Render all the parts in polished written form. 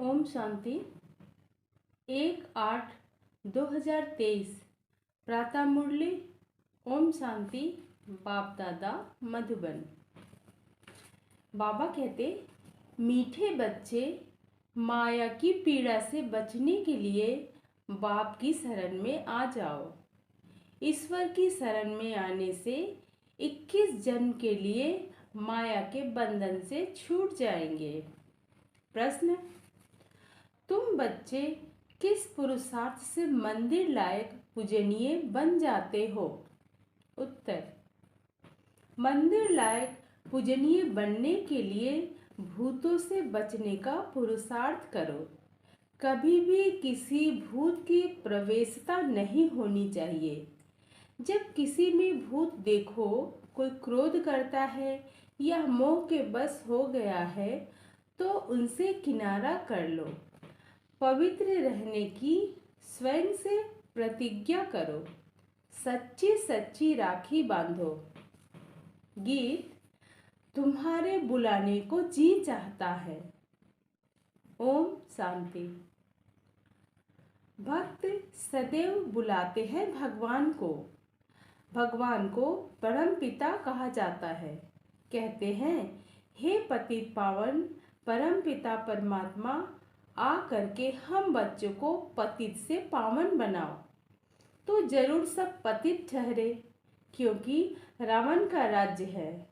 ओम शांति। 1/8/2023 प्रातः मुरली। ओम शांति। बाप दादा मधुबन। बाबा कहते, मीठे बच्चे, माया की पीड़ा से बचने के लिए बाप की शरण में आ जाओ। ईश्वर की शरण में आने से 21 जन्म के लिए माया के बंधन से छूट जाएंगे। प्रश्न, तुम बच्चे किस पुरुषार्थ से मंदिर लायक पूजनीय बन जाते हो? उत्तर, मंदिर लायक पूजनीय बनने के लिए भूतों से बचने का पुरुषार्थ करो। कभी भी किसी भूत की प्रवेशता नहीं होनी चाहिए। जब किसी में भूत देखो, कोई क्रोध करता है या मोह के बस हो गया है, तो उनसे किनारा कर लो। पवित्र रहने की स्वयं से प्रतिज्ञा करो। सच्ची सच्ची राखी बांधो। गीत, तुम्हारे बुलाने को जी चाहता है। ओम शांति। भक्त सदैव बुलाते हैं भगवान को। भगवान को परम पिता कहा जाता है। कहते हैं, हे पतित पावन परम पिता परमात्मा, आ करके हम बच्चों को पतित से पावन बनाओ। तो जरूर सब पतित ठहरे, क्योंकि रावण का राज्य है।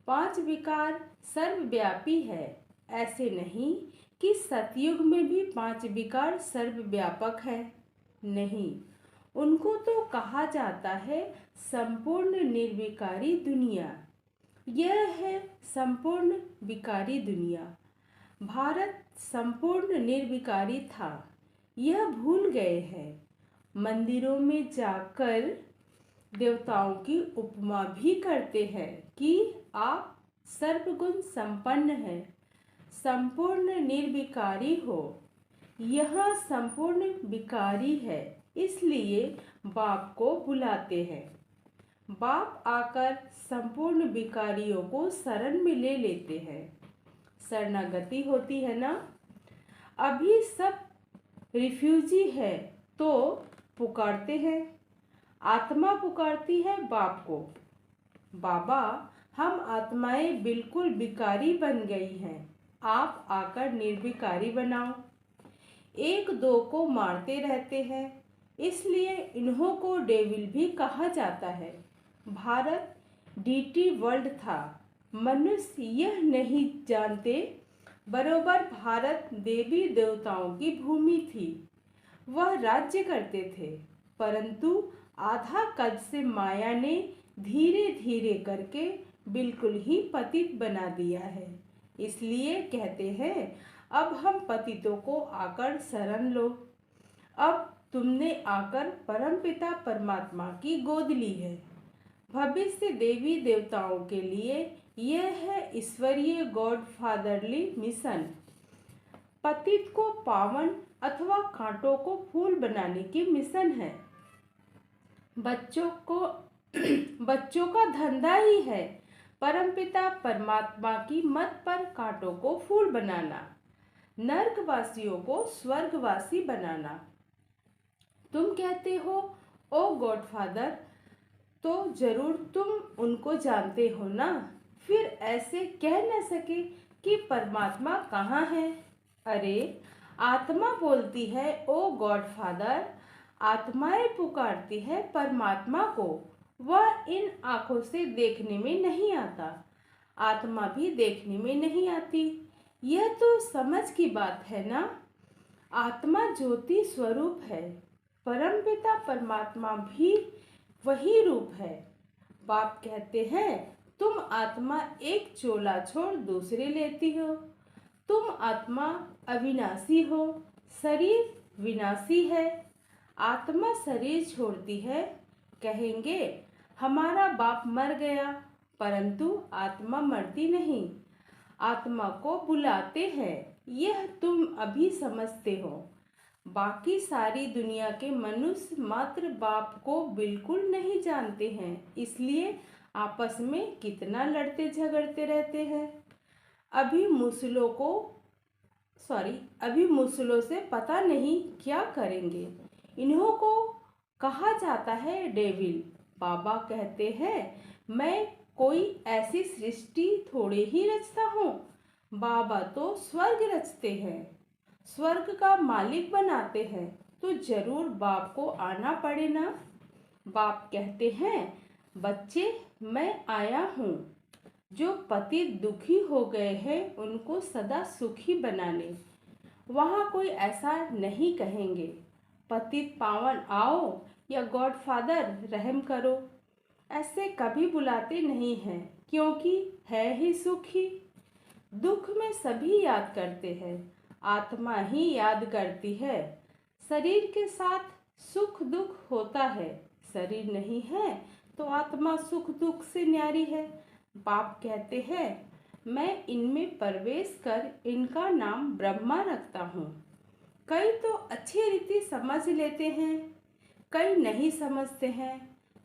5 विकार सर्वव्यापी है। ऐसे नहीं कि सतयुग में भी 5 विकार सर्वव्यापक है। नहीं, उनको तो कहा जाता है संपूर्ण निर्विकारी दुनिया। यह है संपूर्ण विकारी दुनिया। भारत संपूर्ण निर्विकारी था, यह भूल गए हैं। मंदिरों में जाकर देवताओं की उपमा भी करते हैं कि आप सर्वगुण संपन्न हैं, संपूर्ण निर्विकारी हो। यह संपूर्ण विकारी है, इसलिए बाप को बुलाते हैं। बाप आकर संपूर्ण विकारियों को शरण में ले लेते हैं। शरणागति होती है ना। अभी सब रिफ्यूजी है तो पुकारते हैं। आत्मा पुकारती है बाप को, बाबा हम आत्माएं बिल्कुल विकारी बन गई हैं, आप आकर निर्विकारी बनाओ। 1-2 को मारते रहते हैं, इसलिए इन्हों को डेविल भी कहा जाता है। भारत डीटी वर्ल्ड था। मनुष्य यह नहीं जानते, बरोबर भारत देवी देवताओं की भूमि थी। वह राज्य करते थे, परंतु आधा कल्प से माया ने धीरे धीरे करके बिल्कुल ही पतित बना दिया है। इसलिए कहते हैं, अब हम पतितों को आकर शरण लो। अब तुमने आकर परमपिता परमात्मा की गोद ली है। भविष्य देवी देवताओं के लिए यह है ईश्वरीय गॉड फादरली मिशन। पतित को पावन अथवा कांटों को फूल बनाने की मिशन है। बच्चों का धंधा ही है परमपिता परमात्मा की मत पर कांटों को फूल बनाना, नर्कवासियों को स्वर्गवासी बनाना। तुम कहते हो, ओ गॉड फादर, तो जरूर तुम उनको जानते हो ना। फिर ऐसे कह न सके कि परमात्मा कहाँ है। अरे, आत्मा बोलती है, ओ गॉड फादर। आत्माएं पुकारती है परमात्मा को। वह इन आंखों से देखने में नहीं आता, आत्मा भी देखने में नहीं आती। यह तो समझ की बात है ना। आत्मा ज्योति स्वरूप है, परमपिता परमात्मा भी वही रूप है। बाप कहते हैं, तुम आत्मा एक चोला छोड़ दूसरे लेती हो। तुम आत्मा अविनाशी हो, शरीर विनाशी है। आत्मा शरीर छोड़ती है, कहेंगे हमारा बाप मर गया, परंतु आत्मा मरती नहीं। आत्मा को बुलाते हैं, यह तुम अभी समझते हो। बाकी सारी दुनिया के मनुष्य मात्र बाप को बिल्कुल नहीं जानते हैं, इसलिए आपस में कितना लड़ते झगड़ते रहते हैं। अभी अभी मुसलों से पता नहीं क्या करेंगे। इन्हों को कहा जाता है डेविल। बाबा कहते हैं मैं कोई ऐसी सृष्टि थोड़े ही रचता हूँ, बाबा तो स्वर्ग रचते हैं, स्वर्ग का मालिक बनाते हैं, तो जरूर बाप को आना पड़े ना। बाप कहते हैं बच्चे मैं आया हूँ जो पति दुखी हो गए हैं उनको सदा सुखी बनाने। वहाँ कोई ऐसा नहीं कहेंगे पतित पावन आओ या गॉड फादर रहम करो, ऐसे कभी बुलाते नहीं हैं, क्योंकि है ही सुखी। दुख में सभी याद करते हैं, आत्मा ही याद करती है। शरीर के साथ सुख दुख होता है, शरीर नहीं है तो आत्मा सुख दुख से न्यारी है। बाप कहते हैं मैं इनमें प्रवेश कर इनका नाम ब्रह्मा रखता हूँ। कई तो अच्छी रीति समझ लेते हैं, कई नहीं समझते हैं,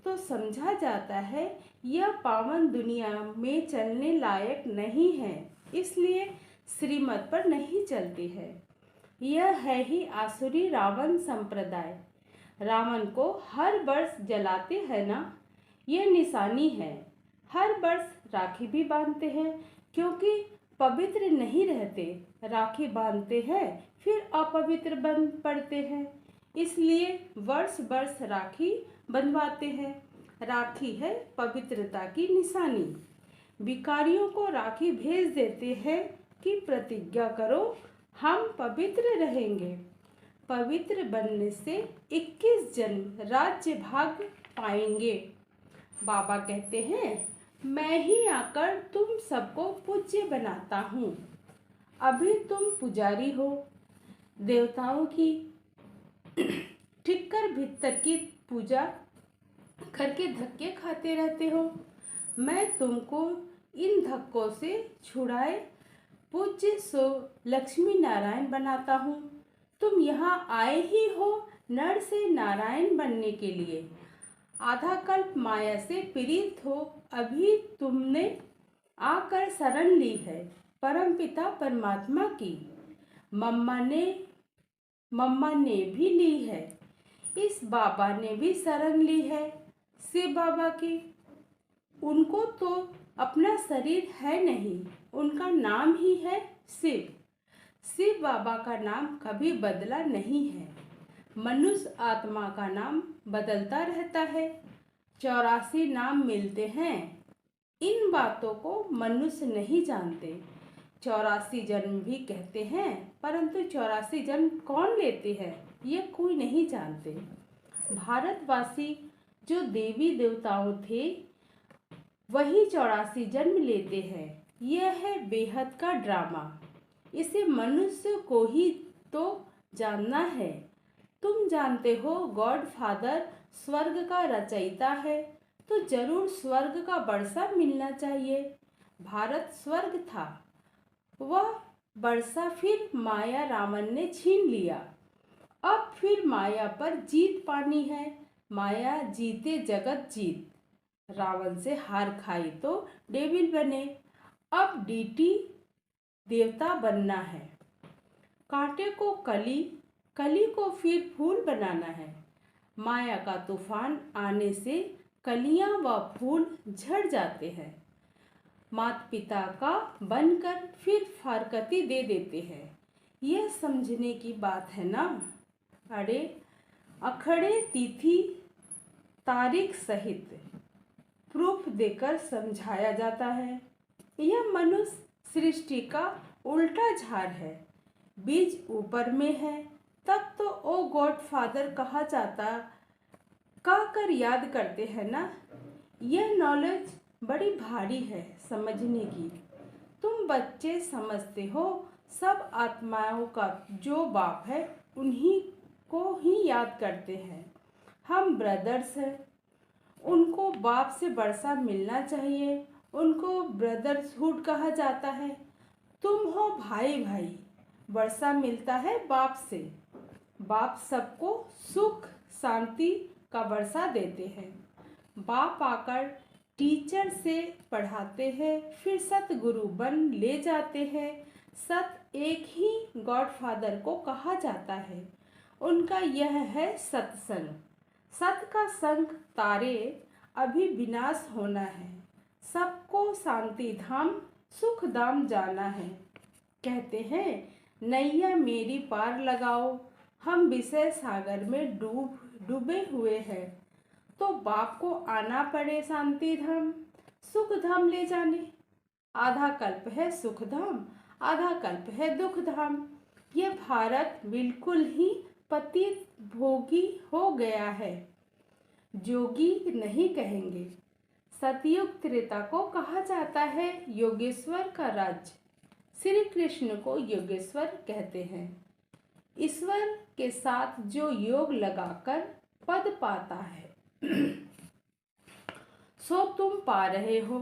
तो समझा जाता है यह पावन दुनिया में चलने लायक नहीं है, इसलिए श्रीमत पर नहीं चलती है। यह है ही आसुरी रावण संप्रदाय। रावण को हर वर्ष जलाते हैं ना, यह निशानी है। हर वर्ष राखी भी बांधते हैं, क्योंकि पवित्र नहीं रहते। राखी बांधते हैं फिर अपवित्र बन पड़ते हैं, इसलिए वर्ष वर्ष राखी बंधवाते हैं। राखी है पवित्रता की निशानी। भिखारियों को राखी भेज देते हैं कि प्रतिज्ञा करो हम पवित्र रहेंगे। पवित्र बनने से 21 जन्म राज्य भाग पाएंगे। बाबा कहते हैं मैं ही आकर तुम सबको पूज्य बनाता हूँ। अभी तुम पुजारी हो, देवताओं की ठिक्कर भीतर की पूजा करके धक्के खाते रहते हो। मैं तुमको इन धक्कों से छुड़ाए पूज्य सो लक्ष्मी नारायण बनाता हूँ। तुम यहाँ आए ही हो नर से नारायण बनने के लिए। आधा कल्प माया से पीड़ित हो, अभी तुमने आकर शरण ली है परमपिता परमात्मा की। मम्मा ने भी ली है, इस बाबा ने भी शरण ली है शिव बाबा की। उनको तो अपना शरीर है नहीं, उनका नाम ही है शिव। शिव बाबा का नाम कभी बदला नहीं है। मनुष्य आत्मा का नाम बदलता रहता है। 84 नाम मिलते हैं, इन बातों को मनुष्य नहीं जानते। 84 जन्म भी कहते हैं, परंतु 84 जन्म कौन लेते हैं ये कोई नहीं जानते। भारतवासी जो देवी देवताओं थे वही 84 जन्म लेते हैं। यह है बेहद का ड्रामा, इसे मनुष्य को ही तो जानना है। तुम जानते हो गॉड फादर स्वर्ग का रचयिता है, तो जरूर स्वर्ग का वर्षा मिलना चाहिए। भारत स्वर्ग था, वह वर्षा फिर माया रावण ने छीन लिया। अब फिर माया पर जीत पानी है। माया जीते जगत जीत। रावण से हार खाई तो डेविल बने, अब डीटी देवता बनना है। कांटे को कली, कली को फिर फूल बनाना है। माया का तूफान आने से कलियां व फूल झड़ जाते हैं। माता पिता का बनकर फिर फारकती दे देते हैं। यह समझने की बात है ना। अरे अखड़े तिथि तारीख सहित प्रूफ देकर समझाया जाता है। यह मनुष्य सृष्टि का उल्टा झाड़ है। बीज ऊपर में है, तब तो ओ गॉड फादर कहा जाता, कहकर याद करते हैं ना। यह नॉलेज बड़ी भारी है समझने की। तुम बच्चे समझते हो सब आत्माओं का जो बाप है उन्हीं को ही याद करते हैं। हम ब्रदर्स हैं, उनको बाप से वर्षा मिलना चाहिए, उनको ब्रदर्सहुड कहा जाता है। तुम हो भाई भाई, वर्षा मिलता है बाप से। बाप सबको सुख शांति का वर्षा देते हैं। बाप आकर टीचर से पढ़ाते हैं, फिर सतगुरु बन ले जाते हैं। सत एक ही गॉडफादर को कहा जाता है। उनका यह है सत्संग। सत का संग तारे अभी विनाश होना है। सबको शांति धाम सुख धाम जाना है। कहते हैं नैया मेरी पार लगाओ, हम विषय सागर में डूबे हुए हैं। तो बाप को आना पड़े शांति धाम सुख धाम ले जाने। आधा कल्प है सुख धाम, आधा कल्प है दुख धाम। यह भारत बिल्कुल ही पतित भोगी हो गया है। जोगी नहीं कहेंगे। सतयुग त्रेता को कहा जाता है योगेश्वर का राज्य। श्री कृष्ण को योगेश्वर कहते हैं। ईश्वर के साथ जो योग लगाकर पद पाता है सो तुम पा रहे हो।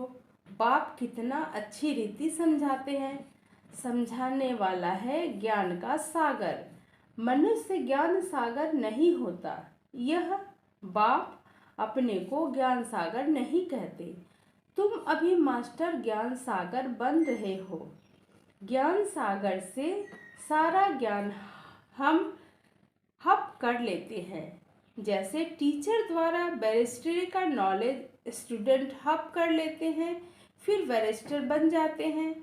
बाप कितना अच्छी रीति समझाते हैं। समझाने वाला है ज्ञान का सागर। मनुष्य ज्ञान सागर नहीं होता। यह बाप अपने को ज्ञान सागर नहीं कहते। तुम अभी मास्टर ज्ञान सागर बन रहे हो। ज्ञान सागर से सारा ज्ञान हम हप कर लेते हैं। जैसे टीचर द्वारा बैरिस्टरी का नॉलेज स्टूडेंट हप कर लेते हैं, फिर बैरिस्टर बन जाते हैं।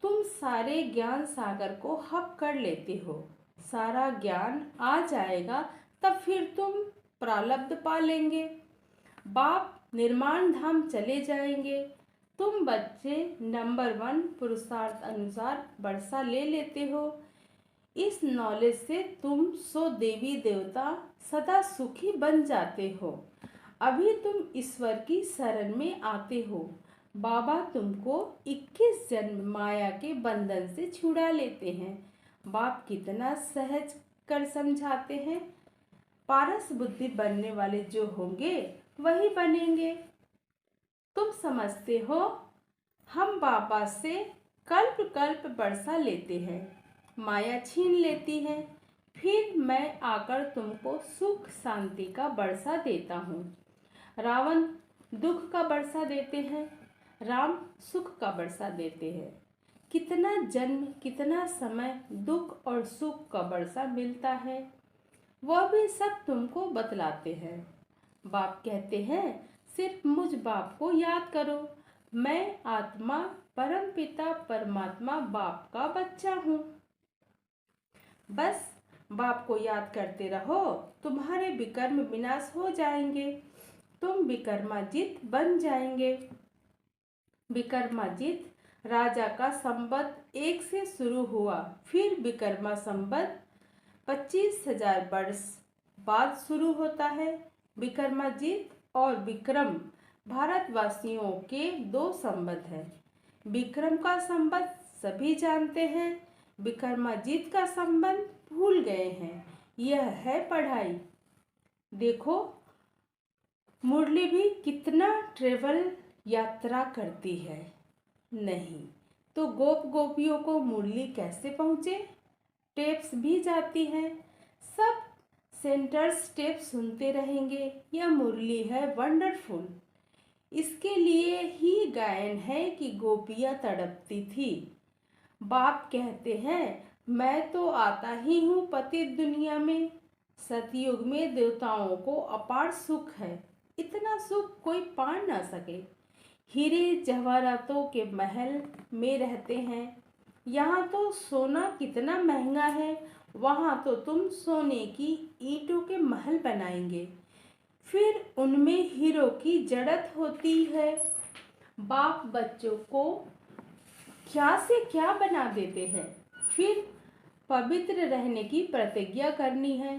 तुम सारे ज्ञान सागर को हप कर लेते हो। सारा ज्ञान आ जाएगा तब फिर तुम प्रारब्ध पा लेंगे। बाप निर्माण धाम चले जाएंगे। तुम बच्चे नंबर 1 पुरुषार्थ अनुसार वर्षा ले लेते हो। इस नॉलेज से तुम सो देवी देवता सदा सुखी बन जाते हो। अभी तुम ईश्वर की शरण में आते हो। बाबा तुमको 21 जन्म माया के बंधन से छुड़ा लेते हैं। बाप कितना सहज कर समझाते हैं। पारस बुद्धि बनने वाले जो होंगे वही बनेंगे। तुम समझते हो हम बाबा से कल्प कल्प वर्षा लेते हैं, माया छीन लेती है, फिर मैं आकर तुमको सुख शांति का वर्षा देता हूँ। रावण दुख का वर्षा देते हैं, राम सुख का वर्षा देते हैं। कितना जन्म कितना समय दुख और सुख का वर्षा मिलता है वह भी सब तुमको बतलाते हैं। बाप कहते हैं सिर्फ मुझ बाप को याद करो। मैं आत्मा परम पिता परमात्मा बाप का बच्चा हूँ। बस बाप को याद करते रहो, तुम्हारे विकर्म विनाश हो जाएंगे। तुम विकर्माजित बन जाएंगे। विकर्माजित राजा का संवत 1 से शुरू हुआ, फिर विकर्मा संवत 25,000 वर्ष बाद शुरू होता है। विकर्माजित और विक्रम भारतवासियों के 2 संवत हैं। विक्रम का संवत सभी जानते हैं, विक्रमाजित का संबंध भूल गए हैं। यह है पढ़ाई। देखो मुरली भी कितना ट्रेवल यात्रा करती है। नहीं तो गोप गोपियों को मुरली कैसे पहुँचे? टेप्स भी जाती हैं। सब सेंटर्स स्टेप सुनते रहेंगे। यह मुरली है वंडरफुल। इसके लिए ही गायन है कि गोपियाँ तड़पती थी। बाप कहते हैं मैं तो आता ही हूँ पतित दुनिया में। सतयुग में देवताओं को अपार सुख है, इतना सुख कोई पा ना सके। हीरे जवाहरातों के महल में रहते हैं। यहाँ तो सोना कितना महंगा है, वहाँ तो तुम सोने की ईंटों के महल बनाएंगे, फिर उनमें हीरो की जड़त होती है। बाप बच्चों को क्या से क्या बना देते हैं, फिर पवित्र रहने की प्रतिज्ञा करनी है।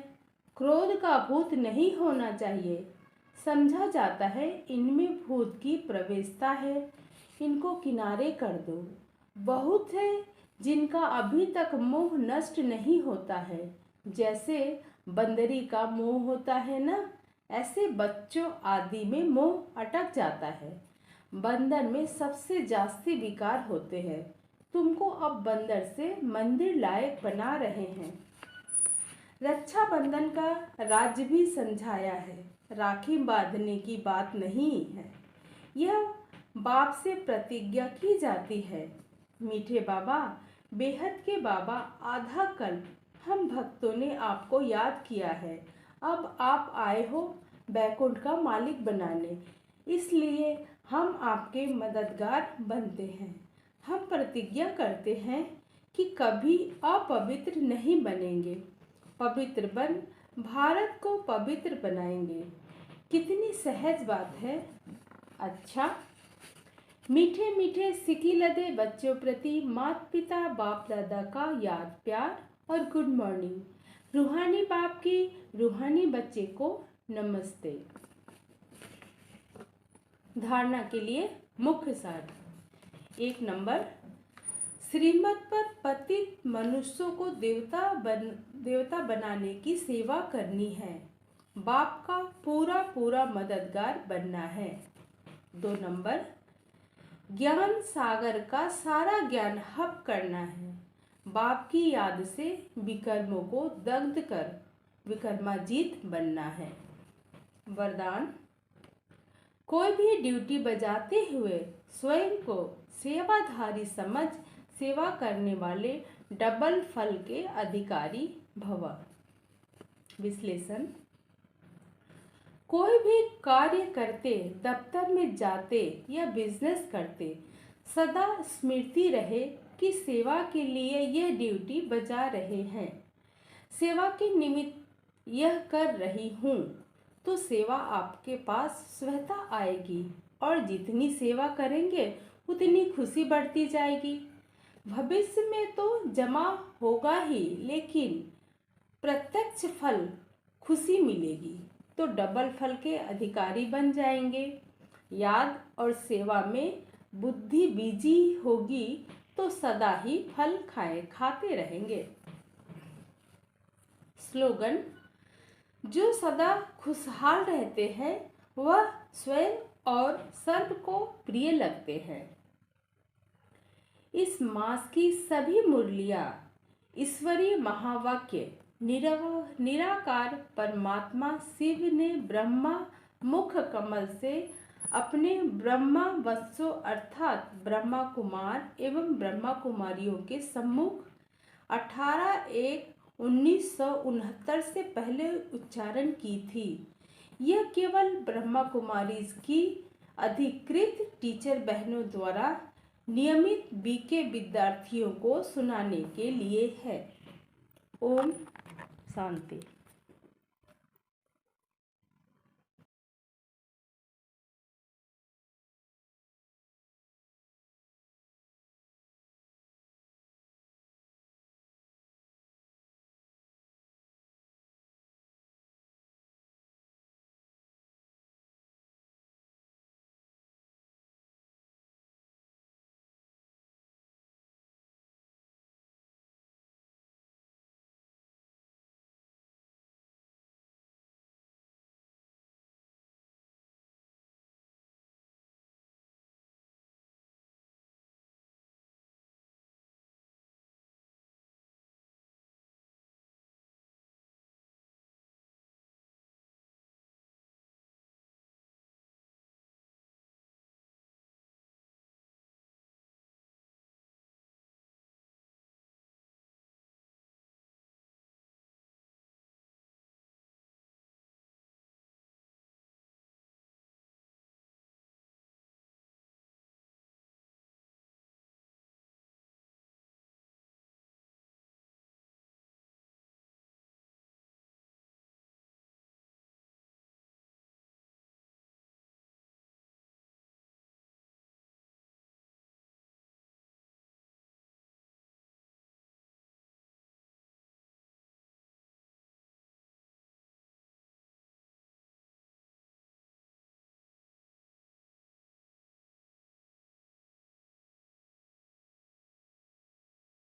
क्रोध का भूत नहीं होना चाहिए। समझा जाता है इनमें भूत की प्रवेशता है, इनको किनारे कर दो। बहुत है जिनका अभी तक मोह नष्ट नहीं होता है। जैसे बंदरी का मोह होता है ना, ऐसे बच्चों आदि में मोह अटक जाता है। बंदर में सबसे जास्ती विकार होते हैं। तुमको अब बंदर से मंदिर लायक बना रहे हैं। रक्षा बंधन का राज्य भी समझाया है। राखी बांधने की बात नहीं है, यह बाप से प्रतिज्ञा की जाती है। मीठे बाबा बेहद के बाबा, आधा कल्प हम भक्तों ने आपको याद किया है। अब आप आए हो बैकुंठ का मालिक बनाने, इसलिए हम आपके मददगार बनते हैं। हम प्रतिज्ञा करते हैं कि कभी अपवित्र नहीं बनेंगे, पवित्र बन भारत को पवित्र बनाएंगे। कितनी सहज बात है। अच्छा, मीठे मीठे सिकी लदे बच्चों प्रति माता पिता बाप दादा का याद प्यार और गुड मॉर्निंग। रूहानी बाप की रूहानी बच्चे को नमस्ते। धारणा के लिए मुख्य सार। 1 नंबर, श्रीमत पर पतित मनुष्यों को देवता बनाने की सेवा करनी है। बाप का पूरा पूरा मददगार बनना है। 2 नंबर, ज्ञान सागर का सारा ज्ञान हब करना है। बाप की याद से विकर्मों को दग्ध कर विकर्माजीत बनना है। वरदान, कोई भी ड्यूटी बजाते हुए स्वयं को सेवाधारी समझ सेवा करने वाले डबल फल के अधिकारी भव। विश्लेषण, कोई भी कार्य करते, दफ्तर में जाते या बिजनेस करते सदा स्मृति रहे कि सेवा के लिए यह ड्यूटी बजा रहे हैं। सेवा के निमित्त यह कर रही हूँ, तो सेवा आपके पास स्वतः आएगी और जितनी सेवा करेंगे उतनी खुशी बढ़ती जाएगी। भविष्य में तो जमा होगा ही, लेकिन प्रत्यक्ष फल खुशी मिलेगी तो डबल फल के अधिकारी बन जाएंगे। याद और सेवा में बुद्धि बीजी होगी तो सदा ही फल खाते रहेंगे। स्लोगन, जो सदा खुशहाल रहते हैं वह स्वयं और सर्व को प्रिय लगते हैं। इस मास की सभी मुरलियां ईश्वरीय महावाक्य निराकार परमात्मा शिव ने ब्रह्मा मुख कमल से अपने ब्रह्मा वत्सों अर्थात ब्रह्मा कुमार एवं ब्रह्मा कुमारियों के सम्मुख 18/1/1969 से पहले उच्चारण की थी। यह केवल ब्रह्मा कुमारी की अधिकृत टीचर बहनों द्वारा नियमित बीके विद्यार्थियों को सुनाने के लिए है। ओम शांति।